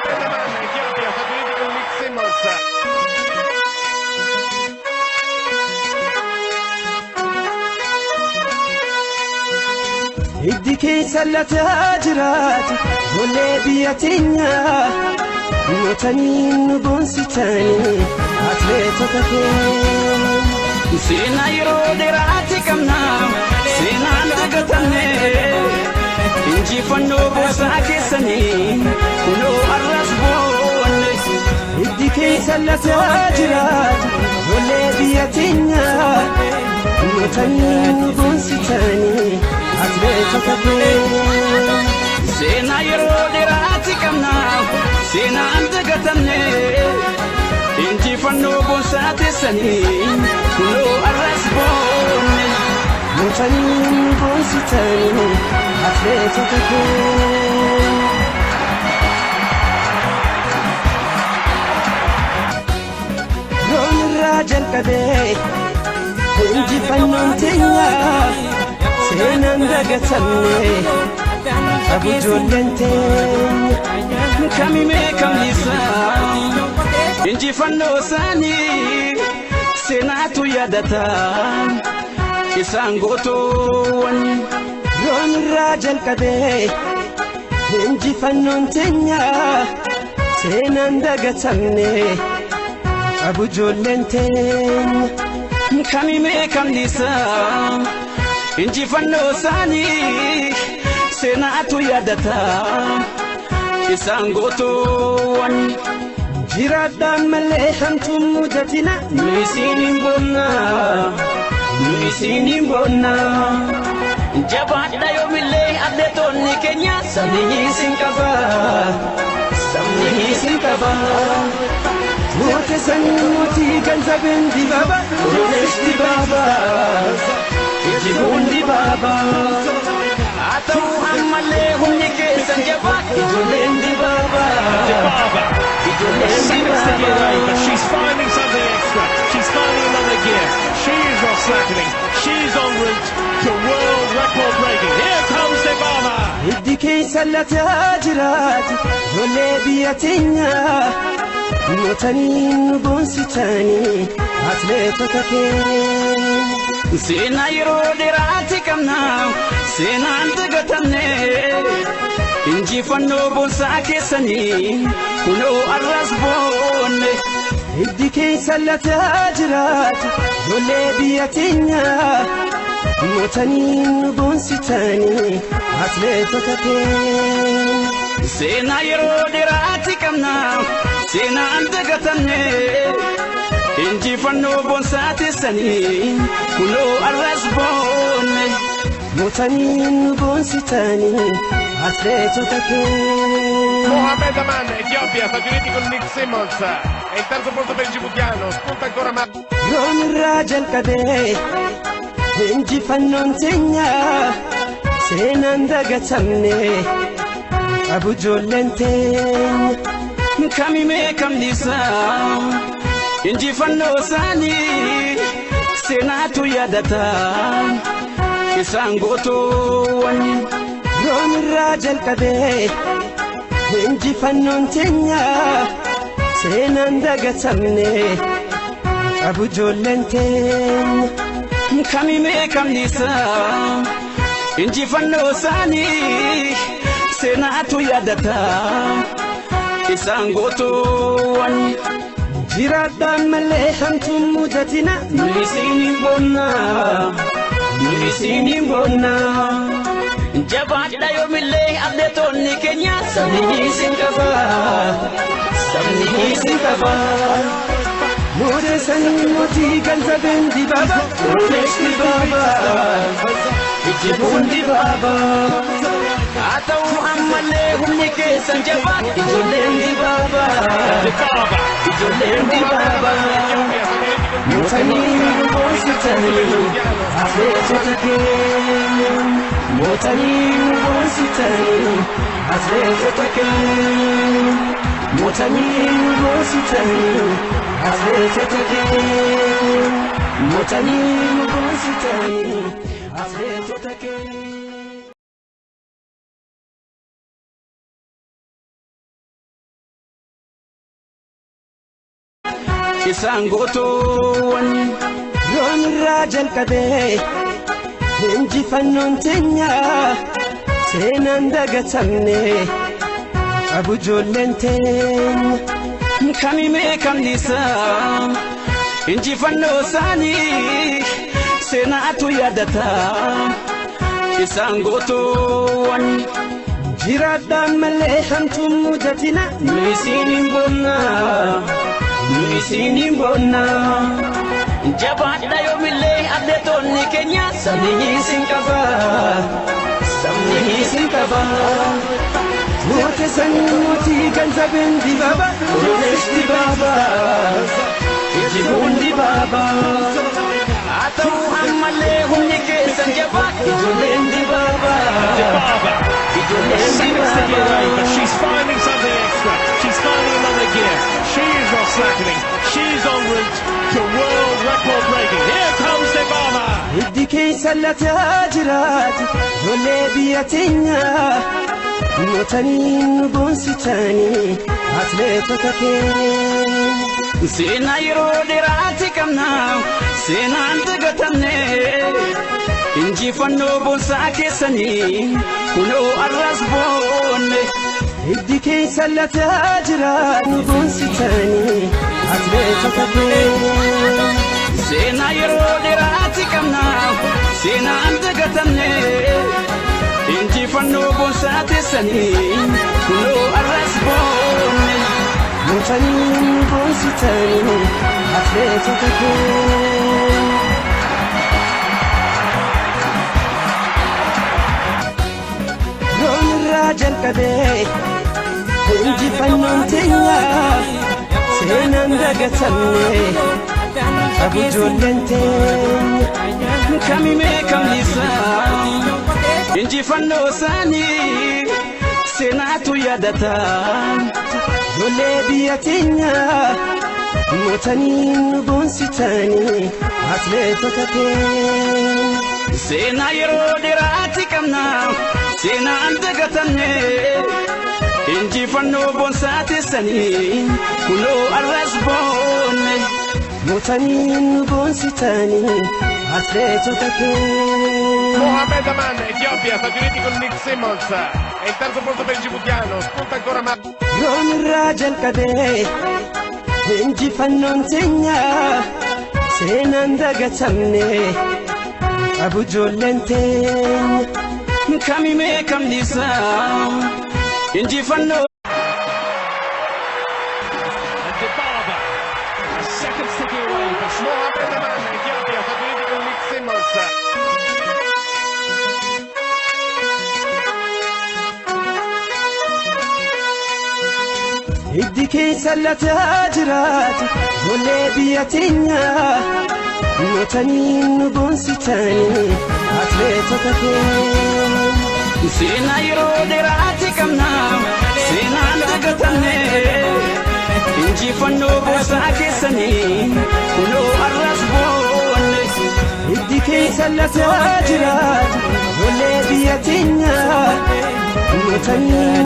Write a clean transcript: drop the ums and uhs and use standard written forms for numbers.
Etiopia, Stati Uniti con Nick Simmons. Iddiki sallata jiraatu golee biyya teenya mootanii nu boonsitanii atleetota keenya. Seenaa yeroo dheeraati qabna seenaan dagatamne injifannoo boosaa keessanii kunoo arras boonne. Iddiki sallata jiraatu golee biyya teenya mootanii nu boonsitanii atleetota keenya. Seenaa yeroo dheeraati qabna seenaan dagatamne injifannoo boosaa keessanii kunoo arras boonne. Mootanii nu boonsitanii atleetota keenya. Roon irraa jalqabee injifannoon teenya seenaan dagatamne qabu ijoolleen teenya. Kamimee kamisa injifannoo isaanii seenaatu yaadata isaan gootoowwan. Roon irraa jalqabee injifannoon teenya seenaan dagatamne qabu ijoolleen teenya. Kamimee kamisa injifannoo isaanii seenaatu yaadata isaan gootoowwan. Jiraadhaan malee hantuun mudatina nu isiniin boonna nu isiniin boonna. Jabaadha yoomillee atleetonni keenya sabni isin qaba sabni isin qaba. moote sanyii mootii ganzabeen dibaaba Oromees dibaaba ijibuun dibaaba. Haa ta'u ammallee humni keessan jabaa ijoolleen dibaaba ijoolleen dibaaba. But she's finding something extra. She's finding another gear. She is not slackening. She's en route to world record breaking. Here comes Dibaba. Iddiki sallata jiraatu golee biyya teenya mootanii nu boonsitanii atleetota keenya. Seenaa yeroo dheeraati qabna seenaan dagatamne injifannoo boosaa keessanii kunoo arras boonne. Iddiki sallata jiraatu golee biyya teenya mootanii nu boonsitanii atleetota keenya. Seenaa yeroo dheeraati qabna seenaan dagatamne injifannoo boosaa keessanii kunoo arras boonne. Mootanii nu boonsitanii atleetota keenya. Mohamed Aman, Etiopia, Stati Uniti con Nick Simmons. E il terzo posto per il djiboutiano. Spunta ancora Roon irraa jalqabee injifannoon teenya seenaan dagatamne qabu ijoolleen teenya. Kamimee kamisa injifannoo isaanii seenaatu yaadata isaan gootoowwan. Roon irraa jalqabee injifannoon teenya seenaan dagatamne qabu ijoolleen teenya. Kamimee kamisa injifannoo isaanii seenaatu yaadata isaan gootoowwan. Jiraadhaan malee hantuun mudatina nu isiniin boonna nu isiniin boonna. Jabaadha yoomillee atleetonni keenya sabni isin qaba sabni isin qaba. moote sanyii mootii ganzabeen dibaaba Oromees dibaaba ijibuun dibaaba. Haa ta'u ammallee humni keessan jabaa ijoolleen dibaaba ijoolleen dibaaba. mootanii nu boonsitanii atleetota keenya. Mootanii nu boonsitanii atleetota keenya. Mootanii nu boonsitanii atleetota keenya. Mootanii nu boonsitanii atleetota keenya. isaan gootoowwan Yoonirraa jalqabee injifannoon teenya seenaan dagatamne qabu ijoolleen teenya kamimee kamnisaa injifannoo isaanii seenaatu yaadata isaan gootoowwan jiraadhaan malee hamtuun mudatina nu isiin hin boonna jabaadha yoomillee atleetonni keenya sabni isin qaba Moote sannuutii ganzabeen dibaaba Oromees dibaaba Ijibuun dibaaba haa ta'uu ammallee humni keessan jabaadha ijoolleen dibaaba But she's finding something extra. She's finding another gear. She is not slackening. She's en route to world record breaking. Here comes Dibaba. Hiddi keessa lataa jiraatu ijoollee biyya teenya mootanii nu boonsitanii atleetota keenya seenaa yeroo dheeraati qabna seenaan dagatamne injifannoo boonsaa keessanii kunoo arras boonne Hiddi keessa lataa jiraatu nu boonsitanii atleetota keenya seenaa yeroo dheeraati qabna seenaan dagatamne injifannoo boonsaa keessanii kunoo arras boonne mootanii nu boonsitanii atleetota keenya Yoonirraa jalqabee injifannoon teenya seenaan dagatamne qabu ijoolleen teenya kamimee kamnisaa injifannoo isaanii seenaatu yaadata ijoollee biyya teenya mootanii nu boonsitanii atleetota keenya seenaa yeroo dheeraati qabna seenaan dagatamne injifannoo boonsaa keessanii kunoo arras boonne mootanii nu boonsitanii atleetota keenya Mohamed Aman, Etiopia, Stati Uniti con Nick Simmons. E il terzo posto per il djiboutiano. Spunta ancora Yoonirraa jalqabee injifannoon teenya seenaan dagatamne qabu ijoolleen teenya kamimee kamnisaa injifannoo Dibaba. Seconds ticking away. Mohamed Aman, Etiopia, Stati Uniti con Nick Simmons. Hiddi keessa lataa jiraatu ijoollee biyya teenya mootanii nu boonsitanii atleetota keenya seenaa yeroo dheeraati qabna seenaan dagatamne injifannoo boonsaa keessanii kunoo arras boonne Hiddi keessa lataa jiraatu ijoollee biyya teenya mootanii